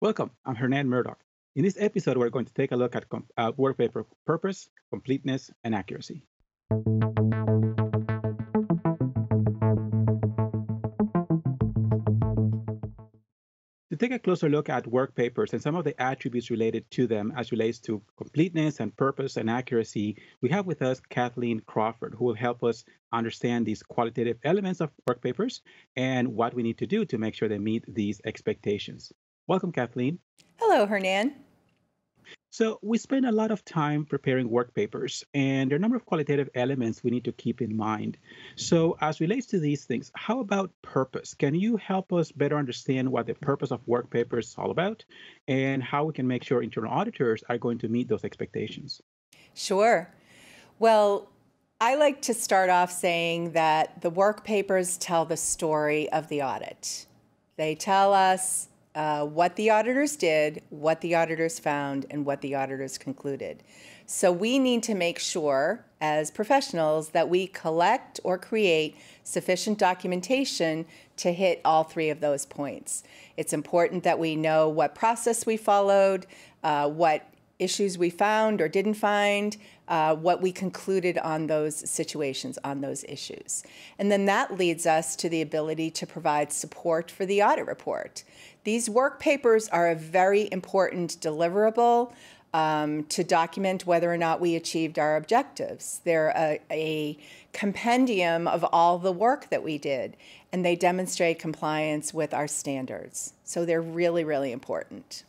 Welcome, I'm Hernan Murdoch. In this episode, we're going to take a look at work paper purpose, completeness, and accuracy. To take a closer look at work papers and some of the attributes related to them as relates to completeness and purpose and accuracy, we have with us Kathleen Crawford, who will help us understand these qualitative elements of work papers and what we need to do to make sure they meet these expectations. Welcome, Kathleen. Hello, Hernan. So we spend a lot of time preparing work papers, and there are a number of qualitative elements we need to keep in mind. So as relates to these things, how about purpose? Can you help us better understand what the purpose of work papers is all about and how we can make sure internal auditors are going to meet those expectations? Sure. Well, I like to start off saying that the work papers tell the story of the audit. They tell us what the auditors did, what the auditors found, and what the auditors concluded. So we need to make sure, as professionals, that we collect or create sufficient documentation to hit all three of those points. It's important that we know what process we followed, what issues we found or didn't find, what we concluded on those situations, on those issues. And then that leads us to the ability to provide support for the audit report. These work papers are a very important deliverable to document whether or not we achieved our objectives. They're a compendium of all the work that we did, and they demonstrate compliance with our standards. So they're really, really important.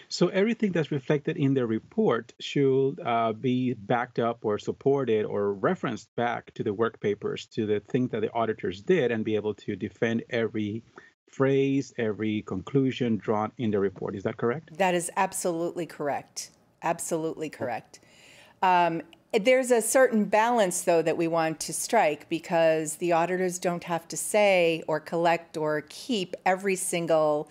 So everything that's reflected in the report should be backed up or supported or referenced back to the work papers, to the things that the auditors did, and be able to defend every phrase, every conclusion drawn in the report. Is that correct? That is absolutely correct. Absolutely correct. There's a certain balance, though, that we want to strike because the auditors don't have to say or collect or keep every single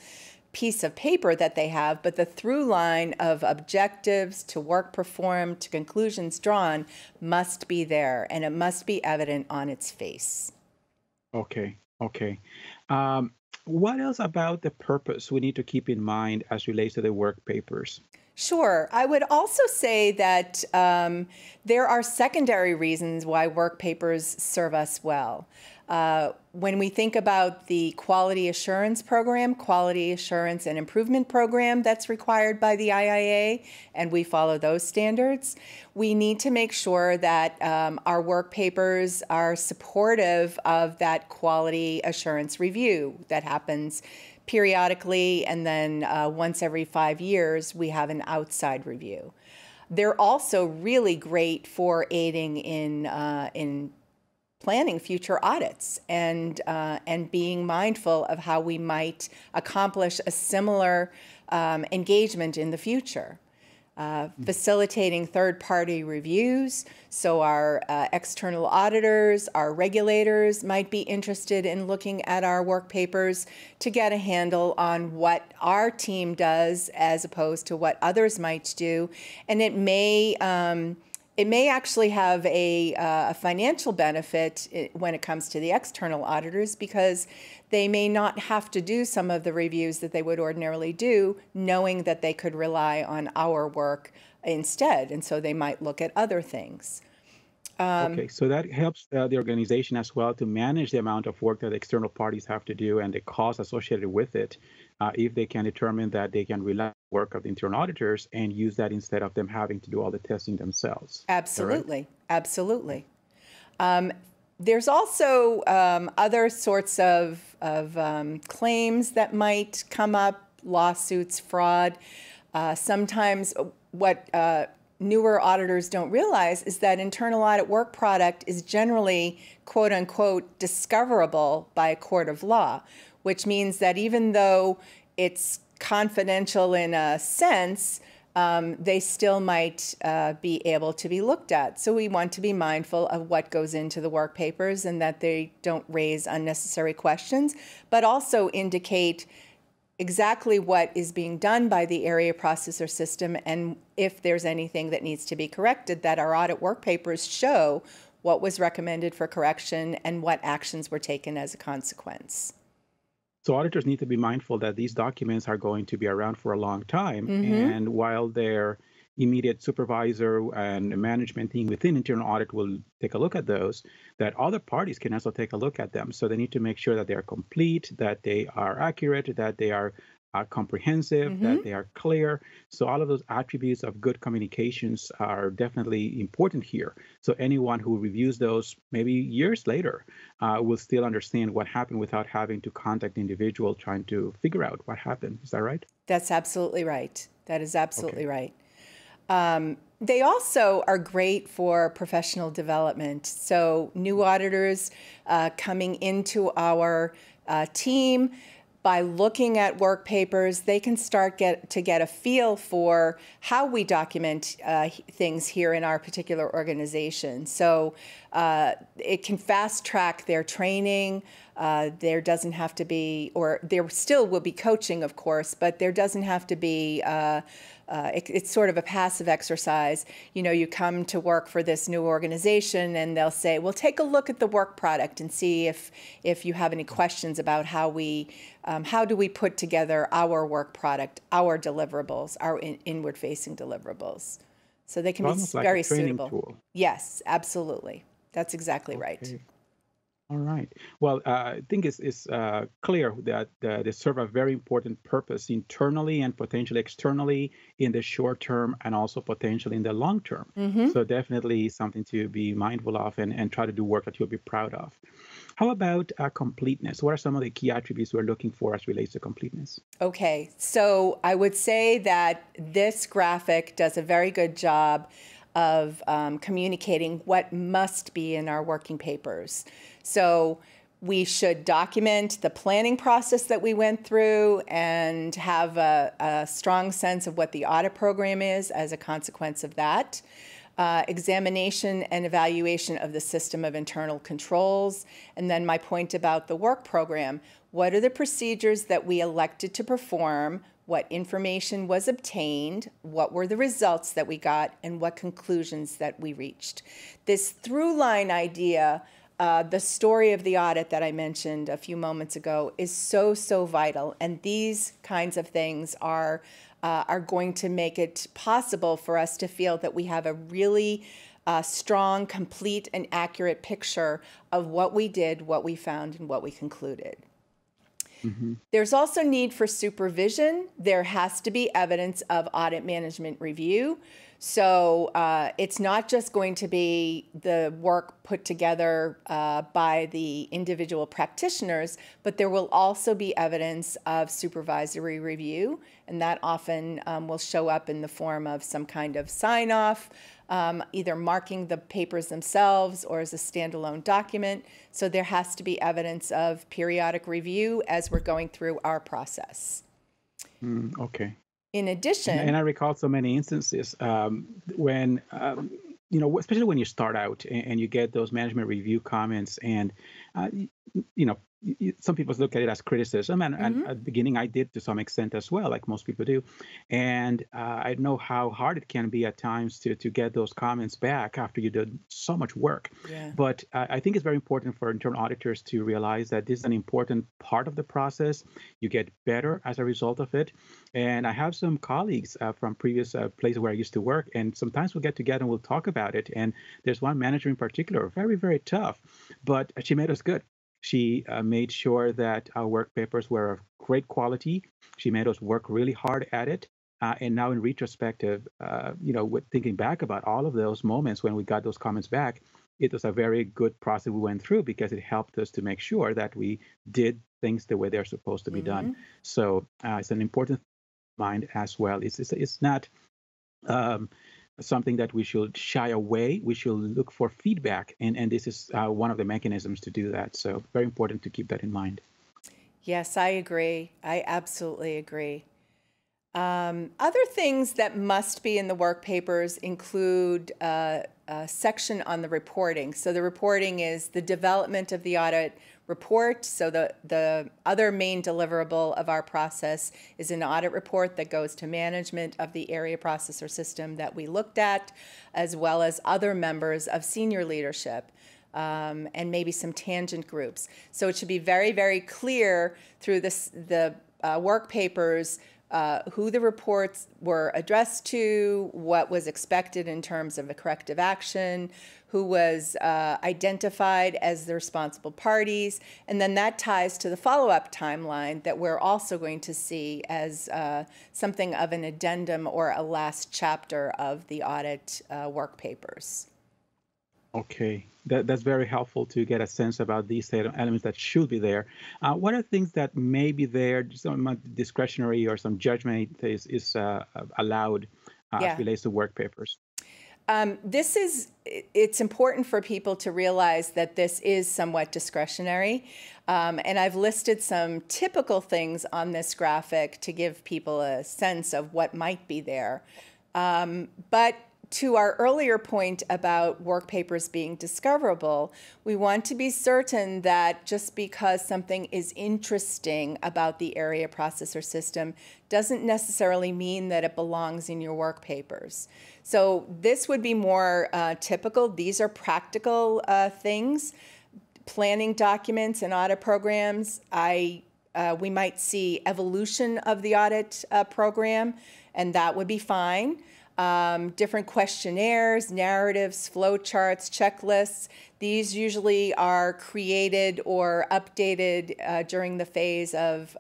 piece of paper that they have, but the through line of objectives to work performed to conclusions drawn must be there, and it must be evident on its face. Okay, okay. What else about the purpose we need to keep in mind as relates to the work papers? Sure. I would also say that there are secondary reasons why work papers serve us well. When we think about the quality assurance program, quality assurance and improvement program that's required by the IIA, and we follow those standards, we need to make sure that our work papers are supportive of that quality assurance review that happens periodically, and then once every 5 years, we have an outside review. They're also really great for aiding in planning future audits and being mindful of how we might accomplish a similar engagement in the future. Facilitating third-party reviews, so our external auditors, our regulators might be interested in looking at our work papers to get a handle on what our team does as opposed to what others might do, and it may actually have a financial benefit when it comes to the external auditors because they may not have to do some of the reviews that they would ordinarily do, knowing that they could rely on our work instead. And so they might look at other things. Okay, so that helps the organization as well to manage the amount of work that external parties have to do and the costs associated with it, if they can determine that they can rely on the work of the internal auditors and use that instead of them having to do all the testing themselves. Absolutely. Absolutely. There's also other sorts of claims that might come up, lawsuits, fraud. Sometimes what newer auditors don't realize is that internal audit work product is generally, quote unquote, discoverable by a court of law, which means that even though it's confidential in a sense, they still might be able to be looked at. So we want to be mindful of what goes into the work papers and that they don't raise unnecessary questions, but also indicate exactly what is being done by the area processor system and if there's anything that needs to be corrected, that our audit work papers show what was recommended for correction and what actions were taken as a consequence. So auditors need to be mindful that these documents are going to be around for a long time. Mm-hmm. And while their immediate supervisor and management team within internal audit will take a look at those, that other parties can also take a look at them. So they need to make sure that they are complete, that they are accurate, that they are comprehensive, Mm-hmm. that they are clear. So all of those attributes of good communications are definitely important here. So anyone who reviews those maybe years later will still understand what happened without having to contact the individual trying to figure out what happened. Is that right? That's absolutely right. That is Okay. absolutely right. They also are great for professional development. So new auditors coming into our team, by looking at work papers, they can start to get a feel for how we document things here in our particular organization. So it can fast track their training. There doesn't have to be, or there still will be coaching, of course, but there doesn't have to be it's sort of a passive exercise. You know, you come to work for this new organization and they'll say, well, take a look at the work product and see if you have any questions about how do we put together our work product, our deliverables, our inward-facing deliverables. So they can be Almost like a very training suitable. tool. Yes, absolutely. That's exactly right. Okay. All right. Well, I think it's clear that they serve a very important purpose internally and potentially externally in the short term and also potentially in the long term. Mm-hmm. So definitely something to be mindful of and try to do work that you'll be proud of. How about completeness? What are some of the key attributes we're looking for as relates to completeness? Okay, so I would say that this graphic does a very good job of communicating what must be in our working papers. So we should document the planning process that we went through and have a strong sense of what the audit program is as a consequence of that. Examination and evaluation of the system of internal controls. And then my point about the work program. What are the procedures that we elected to perform? What information was obtained? What were the results that we got? And what conclusions that we reached? This through line idea, the story of the audit that I mentioned a few moments ago, is so, so vital. And these kinds of things are going to make it possible for us to feel that we have a really strong, complete, and accurate picture of what we did, what we found, and what we concluded. Mm-hmm. There's also need for supervision. There has to be evidence of audit management review. So it's not just going to be the work put together by the individual practitioners, but there will also be evidence of supervisory review, and that often will show up in the form of some kind of sign-off, either marking the papers themselves or as a standalone document. So there has to be evidence of periodic review as we're going through our process. Okay. In addition, and I recall so many instances when, especially when you start out and you get those management review comments, and some people look at it as criticism, and at the beginning I did to some extent as well, like most people do. And I know how hard it can be at times to get those comments back after you did so much work. Yeah. But I think it's very important for internal auditors to realize that this is an important part of the process. You get better as a result of it. And I have some colleagues from previous places where I used to work, and sometimes we'll get together and we'll talk about it. And there's one manager in particular, very, very tough, but she made us good. She made sure that our work papers were of great quality. She made us work really hard at it. And now in retrospective, with thinking back about all of those moments when we got those comments back, it was a very good process we went through because it helped us to make sure that we did things the way they're supposed to be done. So it's an important mind as well. It's not something that we should shy away. We should look for feedback, and this is one of the mechanisms to do that. So very important to keep that in mind. Yes, I agree. I absolutely agree. Other things that must be in the work papers include a section on the reporting. So the reporting is the development of the audit report. So the other main deliverable of our process is an audit report that goes to management of the area process or system that we looked at, as well as other members of senior leadership. and maybe some tangent groups. So it should be very, very clear through the work papers who the reports were addressed to, what was expected in terms of a corrective action, who was identified as the responsible parties, and then that ties to the follow-up timeline that we're also going to see as something of an addendum or a last chapter of the audit work papers. Okay, that's very helpful to get a sense about these elements that should be there. What are things that may be there, some discretionary or some judgment is allowed as relates to work papers? It's important for people to realize that this is somewhat discretionary. And I've listed some typical things on this graphic to give people a sense of what might be there. But to our earlier point about work papers being discoverable, we want to be certain that just because something is interesting about the area process or system doesn't necessarily mean that it belongs in your work papers. So this would be more typical. These are practical things. Planning documents and audit programs, we might see evolution of the audit program, and that would be fine. Different questionnaires, narratives, flowcharts, checklists. These usually are created or updated during the phase of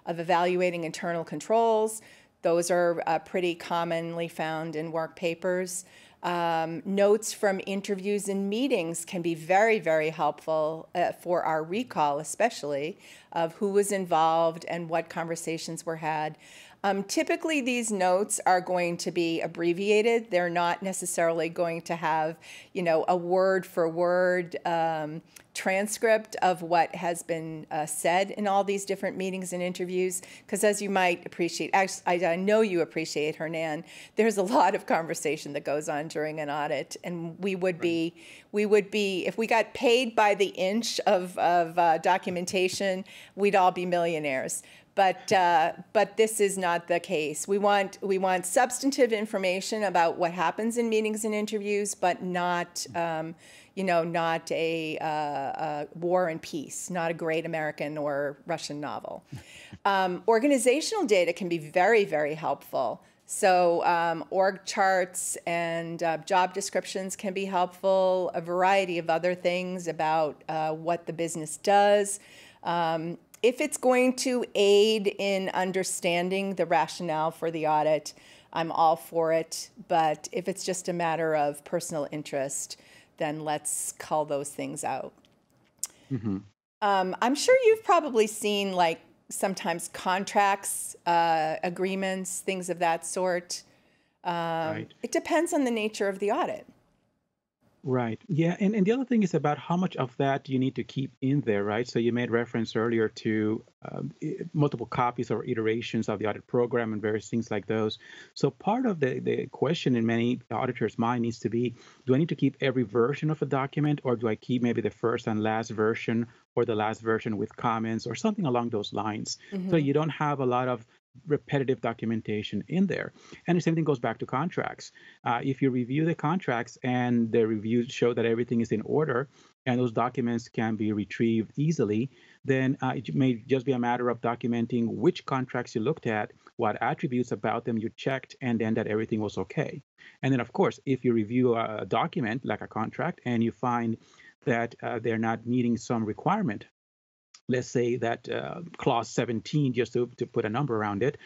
evaluating internal controls. Those are pretty commonly found in work papers. Notes from interviews and meetings can be very, very helpful for our recall, especially of who was involved and what conversations were had. Typically, these notes are going to be abbreviated. They're not necessarily going to have, a word-for-word transcript of what has been said in all these different meetings and interviews. Because as you might appreciate, I know you appreciate, Hernan, there's a lot of conversation that goes on during an audit, and we would be, if we got paid by the inch of documentation, we'd all be millionaires. But this is not the case. We want substantive information about what happens in meetings and interviews, but not not a War and Peace, not a Great American or Russian novel. Organizational data can be very, very helpful. So org charts and job descriptions can be helpful. A variety of other things about what the business does. If it's going to aid in understanding the rationale for the audit, I'm all for it. But if it's just a matter of personal interest, then let's call those things out. Mm-hmm. I'm sure you've probably seen, like, sometimes contracts, agreements, things of that sort. Right. It depends on the nature of the audit. Right. Yeah. And the other thing is about how much of that you need to keep in there, right? So you made reference earlier to multiple copies or iterations of the audit program and various things like those. So part of the question in many auditors' mind needs to be, do I need to keep every version of a document, or do I keep maybe the first and last version or the last version with comments or something along those lines? Mm-hmm. So you don't have a lot of repetitive documentation in there. And the same thing goes back to contracts. If you review the contracts and the reviews show that everything is in order and those documents can be retrieved easily, then it may just be a matter of documenting which contracts you looked at, what attributes about them you checked, and then that everything was okay. And then, of course, if you review a document like a contract and you find that they're not meeting some requirement, let's say that clause 17, just to put a number around it.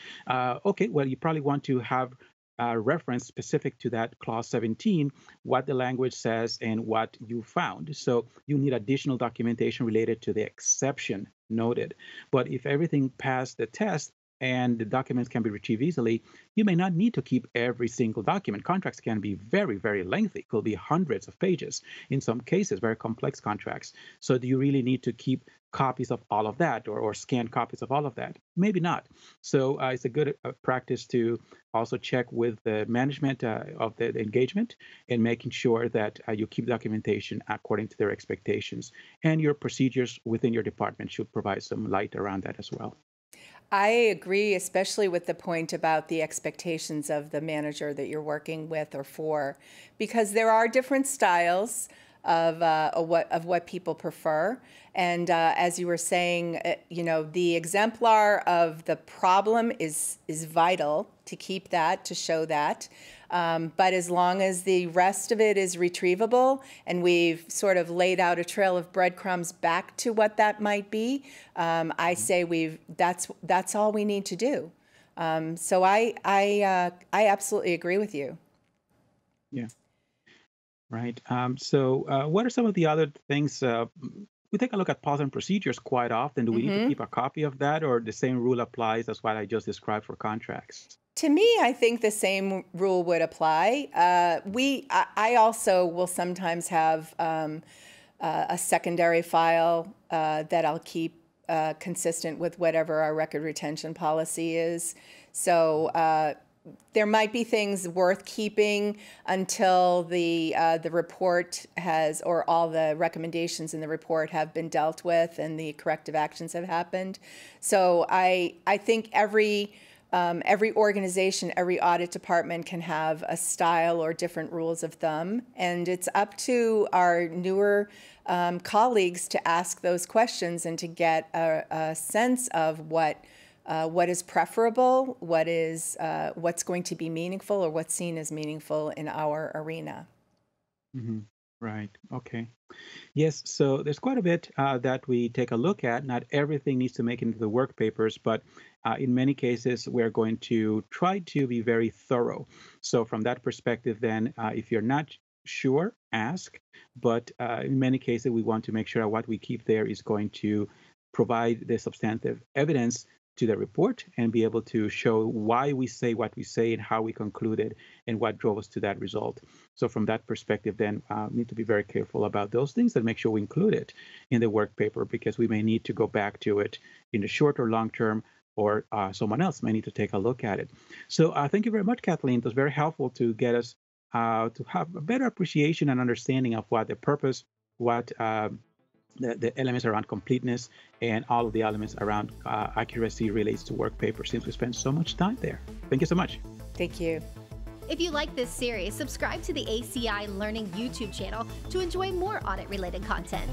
Okay, well, you probably want to have a reference specific to that clause 17, what the language says and what you found. So you need additional documentation related to the exception noted. But if everything passed the test and the documents can be retrieved easily, you may not need to keep every single document. Contracts can be very, very lengthy, could be hundreds of pages, in some cases, very complex contracts. So do you really need to keep copies of all of that or scanned copies of all of that? Maybe not. So it's a good practice to also check with the management of the engagement and making sure that you keep documentation according to their expectations. And your procedures within your department should provide some light around that as well. I agree, especially with the point about the expectations of the manager that you're working with or for, because there are different styles. of what people prefer. And as you were saying, the exemplar of the problem is vital to keep that, to show that. But as long as the rest of it is retrievable and we've sort of laid out a trail of breadcrumbs back to what that might be, I say that's all we need to do. So I absolutely agree with you. Yeah. Right. So what are some of the other things? We take a look at policy and procedures quite often. Do we need to keep a copy of that, or the same rule applies as what I just described for contracts? To me, I think the same rule would apply. I also will sometimes have a secondary file that I'll keep consistent with whatever our record retention policy is. So there might be things worth keeping until the report has, or all the recommendations in the report have been dealt with and the corrective actions have happened. So I think every organization, every audit department can have a style or different rules of thumb, and it's up to our newer colleagues to ask those questions and to get a sense of what is preferable, what's going to be meaningful, or what's seen as meaningful in our arena. Mm-hmm. Right. Okay. Yes. So there's quite a bit that we take a look at. Not everything needs to make it into the work papers, but in many cases, we're going to try to be very thorough. So from that perspective, then, if you're not sure, ask. But in many cases, we want to make sure what we keep there is going to provide the substantive evidence to the report and be able to show why we say what we say and how we concluded and what drove us to that result. So from that perspective, then we need to be very careful about those things and make sure we include it in the work paper, because we may need to go back to it in the short or long term, or someone else may need to take a look at it. So thank you very much, Kathleen. It was very helpful to get us to have a better appreciation and understanding of what the purpose, what the elements around completeness, and all of the elements around accuracy relates to work paper, since we spend so much time there. Thank you so much. Thank you. If you like this series, subscribe to the ACI Learning YouTube channel to enjoy more audit-related content.